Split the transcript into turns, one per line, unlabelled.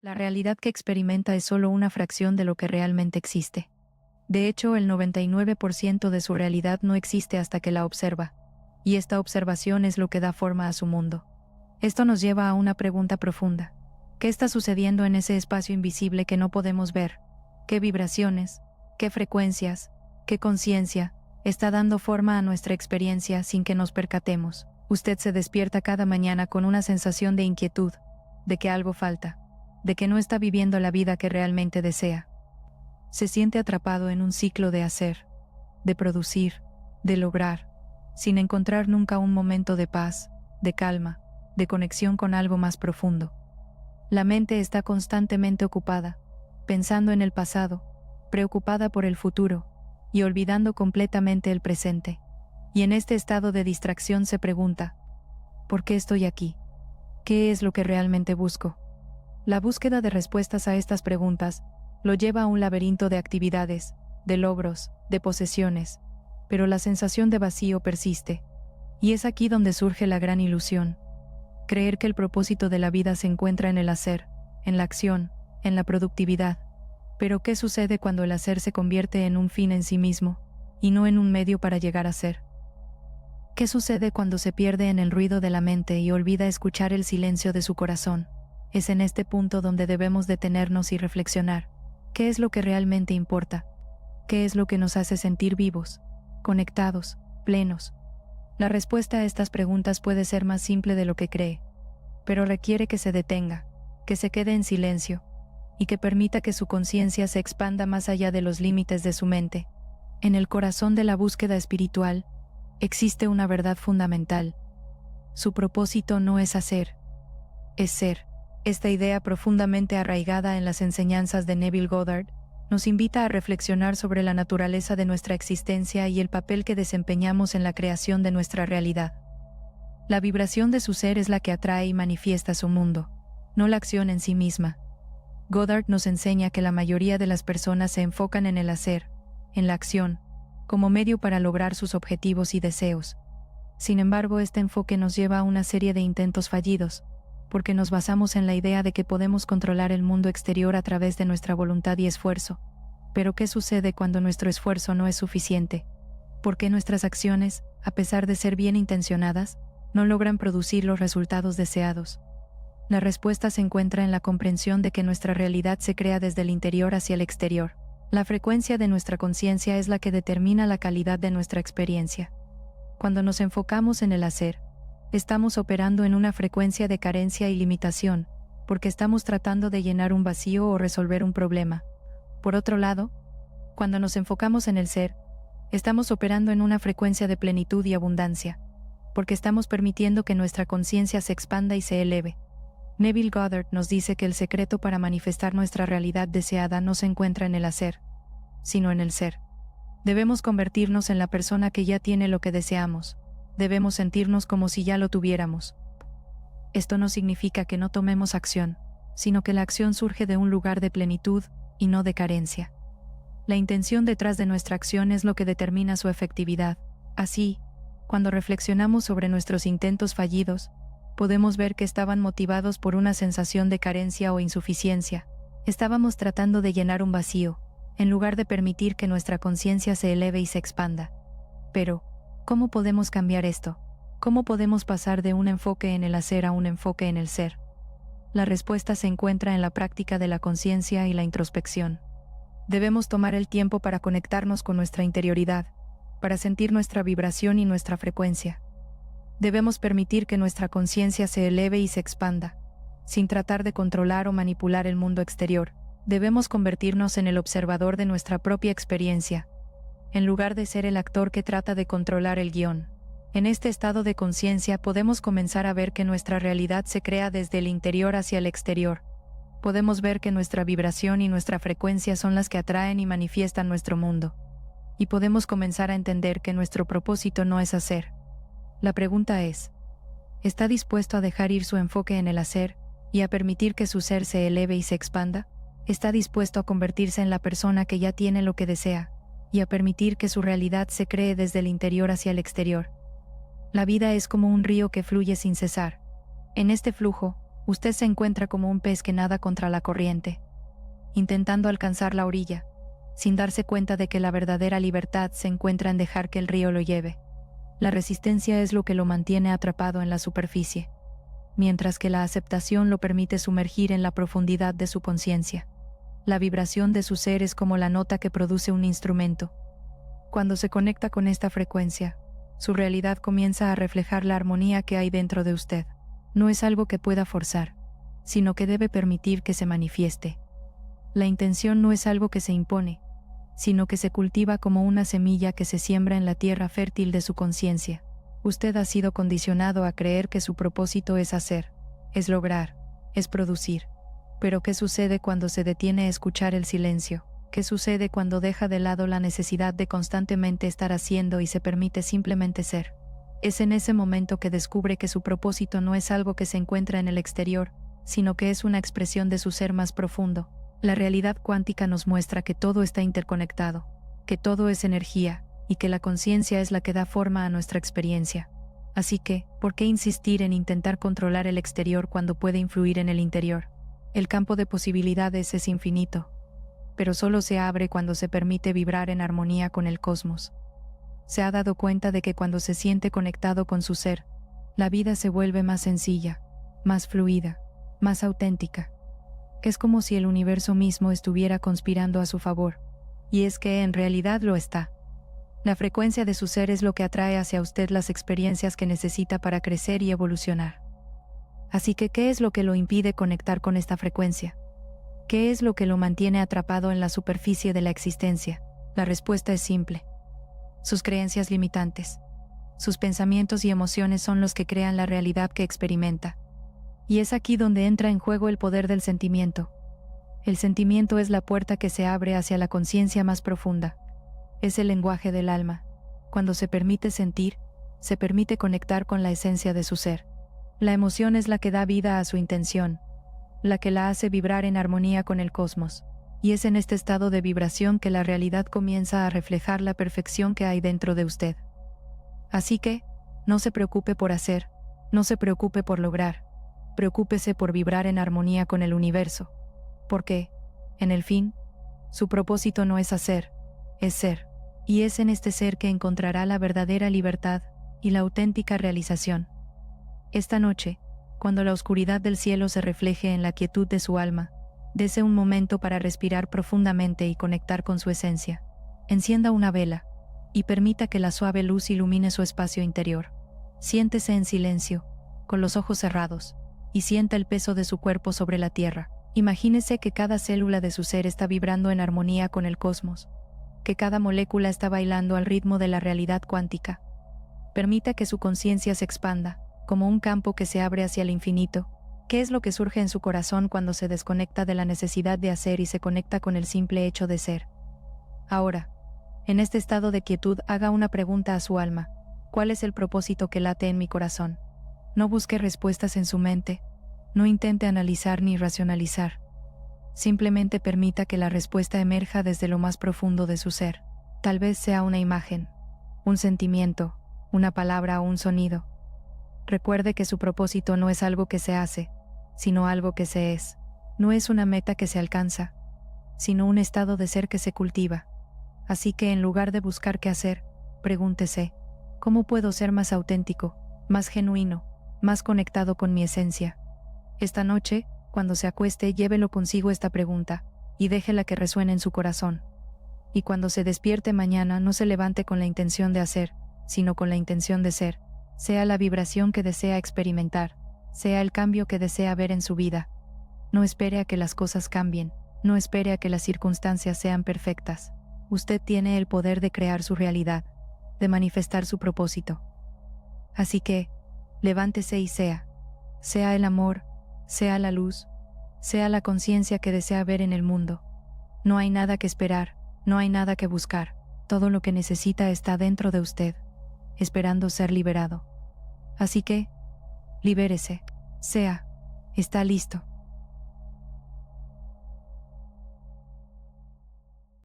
La realidad que experimenta es solo una fracción de lo que realmente existe. De hecho, el 99% de su realidad no existe hasta que la observa, y esta observación es lo que da forma a su mundo. Esto nos lleva a una pregunta profunda. ¿Qué está sucediendo en ese espacio invisible que no podemos ver? ¿Qué vibraciones, qué frecuencias, qué conciencia está dando forma a nuestra experiencia sin que nos percatemos? Usted se despierta cada mañana con una sensación de inquietud, de que algo falta, de que no está viviendo la vida que realmente desea. Se siente atrapado en un ciclo de hacer, de producir, de lograr, sin encontrar nunca un momento de paz, de calma, de conexión con algo más profundo. La mente está constantemente ocupada, pensando en el pasado, preocupada por el futuro, y olvidando completamente el presente. Y en este estado de distracción se pregunta, ¿por qué estoy aquí? ¿Qué es lo que realmente busco? La búsqueda de respuestas a estas preguntas lo lleva a un laberinto de actividades, de logros, de posesiones, pero la sensación de vacío persiste, y es aquí donde surge la gran ilusión. Creer que el propósito de la vida se encuentra en el hacer, en la acción, en la productividad. Pero ¿qué sucede cuando el hacer se convierte en un fin en sí mismo, y no en un medio para llegar a ser? ¿Qué sucede cuando se pierde en el ruido de la mente y olvida escuchar el silencio de su corazón? Es en este punto donde debemos detenernos y reflexionar. ¿Qué es lo que realmente importa? ¿Qué es lo que nos hace sentir vivos, conectados, plenos? La respuesta a estas preguntas puede ser más simple de lo que cree, pero requiere que se detenga, que se quede en silencio, y que permita que su conciencia se expanda más allá de los límites de su mente. En el corazón de la búsqueda espiritual, existe una verdad fundamental. Su propósito no es hacer, es ser. Esta idea profundamente arraigada en las enseñanzas de Neville Goddard nos invita a reflexionar sobre la naturaleza de nuestra existencia y el papel que desempeñamos en la creación de nuestra realidad. La vibración de su ser es la que atrae y manifiesta su mundo, no la acción en sí misma. Goddard nos enseña que la mayoría de las personas se enfocan en el hacer, en la acción, como medio para lograr sus objetivos y deseos. Sin embargo, este enfoque nos lleva a una serie de intentos fallidos, porque nos basamos en la idea de que podemos controlar el mundo exterior a través de nuestra voluntad y esfuerzo. Pero ¿qué sucede cuando nuestro esfuerzo no es suficiente? ¿Por qué nuestras acciones, a pesar de ser bien intencionadas, no logran producir los resultados deseados? La respuesta se encuentra en la comprensión de que nuestra realidad se crea desde el interior hacia el exterior. La frecuencia de nuestra conciencia es la que determina la calidad de nuestra experiencia. Cuando nos enfocamos en el hacer, estamos operando en una frecuencia de carencia y limitación, porque estamos tratando de llenar un vacío o resolver un problema. Por otro lado, cuando nos enfocamos en el ser, estamos operando en una frecuencia de plenitud y abundancia, porque estamos permitiendo que nuestra conciencia se expanda y se eleve. Neville Goddard nos dice que el secreto para manifestar nuestra realidad deseada no se encuentra en el hacer, sino en el ser. Debemos convertirnos en la persona que ya tiene lo que deseamos. Debemos sentirnos como si ya lo tuviéramos. Esto no significa que no tomemos acción, sino que la acción surge de un lugar de plenitud y no de carencia. La intención detrás de nuestra acción es lo que determina su efectividad. Así, cuando reflexionamos sobre nuestros intentos fallidos, podemos ver que estaban motivados por una sensación de carencia o insuficiencia. Estábamos tratando de llenar un vacío, en lugar de permitir que nuestra conciencia se eleve y se expanda. Pero, ¿cómo podemos cambiar esto? ¿Cómo podemos pasar de un enfoque en el hacer a un enfoque en el ser? La respuesta se encuentra en la práctica de la conciencia y la introspección. Debemos tomar el tiempo para conectarnos con nuestra interioridad, para sentir nuestra vibración y nuestra frecuencia. Debemos permitir que nuestra conciencia se eleve y se expanda, sin tratar de controlar o manipular el mundo exterior. Debemos convertirnos en el observador de nuestra propia experiencia, en lugar de ser el actor que trata de controlar el guión. En este estado de conciencia podemos comenzar a ver que nuestra realidad se crea desde el interior hacia el exterior. Podemos ver que nuestra vibración y nuestra frecuencia son las que atraen y manifiestan nuestro mundo. Y podemos comenzar a entender que nuestro propósito no es hacer. La pregunta es, ¿está dispuesto a dejar ir su enfoque en el hacer y a permitir que su ser se eleve y se expanda? ¿Está dispuesto a convertirse en la persona que ya tiene lo que desea y a permitir que su realidad se cree desde el interior hacia el exterior? La vida es como un río que fluye sin cesar. En este flujo, Usted se encuentra como un pez que nada contra la corriente, intentando alcanzar la orilla, sin darse cuenta de que la verdadera libertad se encuentra en dejar que el río lo lleve. La resistencia es lo que lo mantiene atrapado en la superficie, mientras que la aceptación lo permite sumergir en la profundidad de su conciencia. La vibración de su ser es como la nota que produce un instrumento. Cuando se conecta con esta frecuencia, su realidad comienza a reflejar la armonía que hay dentro de usted. No es algo que pueda forzar, sino que debe permitir que se manifieste. La intención no es algo que se impone, sino que se cultiva como una semilla que se siembra en la tierra fértil de su conciencia. Usted ha sido condicionado a creer que su propósito es hacer, es lograr, es producir. Pero ¿qué sucede cuando se detiene a escuchar el silencio? ¿Qué sucede cuando deja de lado la necesidad de constantemente estar haciendo y se permite simplemente ser? Es en ese momento que descubre que su propósito no es algo que se encuentra en el exterior, sino que es una expresión de su ser más profundo. La realidad cuántica nos muestra que todo está interconectado, que todo es energía, y que la conciencia es la que da forma a nuestra experiencia. Así que, ¿por qué insistir en intentar controlar el exterior cuando puede influir en el interior? El campo de posibilidades es infinito, pero solo se abre cuando se permite vibrar en armonía con el cosmos. Se ha dado cuenta de que cuando se siente conectado con su ser, la vida se vuelve más sencilla, más fluida, más auténtica. Es como si el universo mismo estuviera conspirando a su favor, y es que en realidad lo está. La frecuencia de su ser es lo que atrae hacia usted las experiencias que necesita para crecer y evolucionar. Así que, ¿qué es lo que lo impide conectar con esta frecuencia? ¿Qué es lo que lo mantiene atrapado en la superficie de la existencia? La respuesta es simple. Sus creencias limitantes. Sus pensamientos y emociones son los que crean la realidad que experimenta. Y es aquí donde entra en juego el poder del sentimiento. El sentimiento es la puerta que se abre hacia la conciencia más profunda. Es el lenguaje del alma. Cuando se permite sentir, se permite conectar con la esencia de su ser. La emoción es la que da vida a su intención, la que la hace vibrar en armonía con el cosmos. Y es en este estado de vibración que la realidad comienza a reflejar la perfección que hay dentro de usted. Así que, no se preocupe por hacer, no se preocupe por lograr. Preocúpese por vibrar en armonía con el universo, porque, en el fin, su propósito no es hacer, es ser, y es en este ser que encontrará la verdadera libertad y la auténtica realización. Esta noche, cuando la oscuridad del cielo se refleje en la quietud de su alma, dese un momento para respirar profundamente y conectar con su esencia. Encienda una vela, y permita que la suave luz ilumine su espacio interior. Siéntese en silencio, con los ojos cerrados, y sienta el peso de su cuerpo sobre la tierra. Imagínese que cada célula de su ser está vibrando en armonía con el cosmos, que cada molécula está bailando al ritmo de la realidad cuántica. Permita que su conciencia se expanda, como un campo que se abre hacia el infinito. ¿Qué es lo que surge en su corazón cuando se desconecta de la necesidad de hacer y se conecta con el simple hecho de ser? Ahora, en este estado de quietud, haga una pregunta a su alma. ¿Cuál es el propósito que late en mi corazón? No busque respuestas en su mente, no intente analizar ni racionalizar. Simplemente permita que la respuesta emerja desde lo más profundo de su ser. Tal vez sea una imagen, un sentimiento, una palabra o un sonido. Recuerde que su propósito no es algo que se hace, sino algo que se es. No es una meta que se alcanza, sino un estado de ser que se cultiva. Así que en lugar de buscar qué hacer, pregúntese, ¿cómo puedo ser más auténtico, más genuino, más conectado con mi esencia? Esta noche, cuando se acueste, llévelo consigo esta pregunta, y déjela que resuene en su corazón. Y cuando se despierte mañana, no se levante con la intención de hacer, sino con la intención de ser. Sea la vibración que desea experimentar, sea el cambio que desea ver en su vida. No espere a que las cosas cambien, no espere a que las circunstancias sean perfectas. Usted tiene el poder de crear su realidad, de manifestar su propósito. Así que, levántese y sea el amor, sea la luz, sea la conciencia que desea ver en el mundo. No hay nada que esperar, no hay nada que buscar, todo lo que necesita está dentro de usted, esperando ser liberado. Así que, libérese, está listo.